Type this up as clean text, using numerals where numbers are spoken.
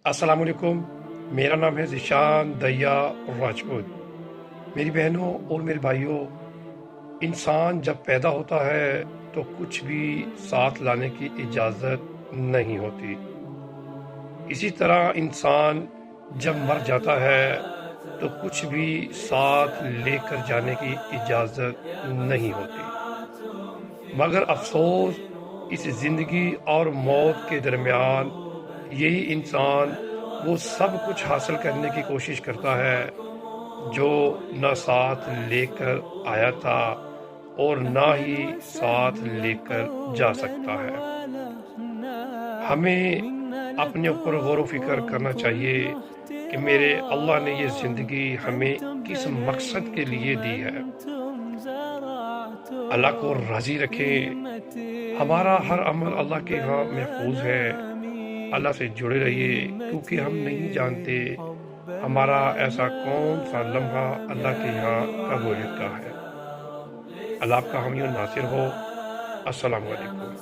السلام علیکم، میرا نام ہے ذیشان دیا راجپوت۔ میری بہنوں اور میرے بھائیوں، انسان جب پیدا ہوتا ہے تو کچھ بھی ساتھ لانے کی اجازت نہیں ہوتی۔ اسی طرح انسان جب مر جاتا ہے تو کچھ بھی ساتھ لے کر جانے کی اجازت نہیں ہوتی۔ مگر افسوس، اس زندگی اور موت کے درمیان یہی انسان وہ سب کچھ حاصل کرنے کی کوشش کرتا ہے جو نہ ساتھ لے کر آیا تھا اور نہ ہی ساتھ لے کر جا سکتا ہے۔ ہمیں اپنے اوپر غور و فکر کرنا چاہیے کہ میرے اللہ نے یہ زندگی ہمیں کس مقصد کے لیے دی ہے۔ اللہ کو راضی رکھیں، ہمارا ہر عمل اللہ کے ہاں محفوظ ہے۔ اللہ سے جڑے رہیے، کیونکہ ہم نہیں جانتے ہمارا ایسا کون سا لمحہ اللہ کے یہاں قبولیت کا ہے۔ اللہ آپ کا حامی و ناصر ہو۔ السلام علیکم۔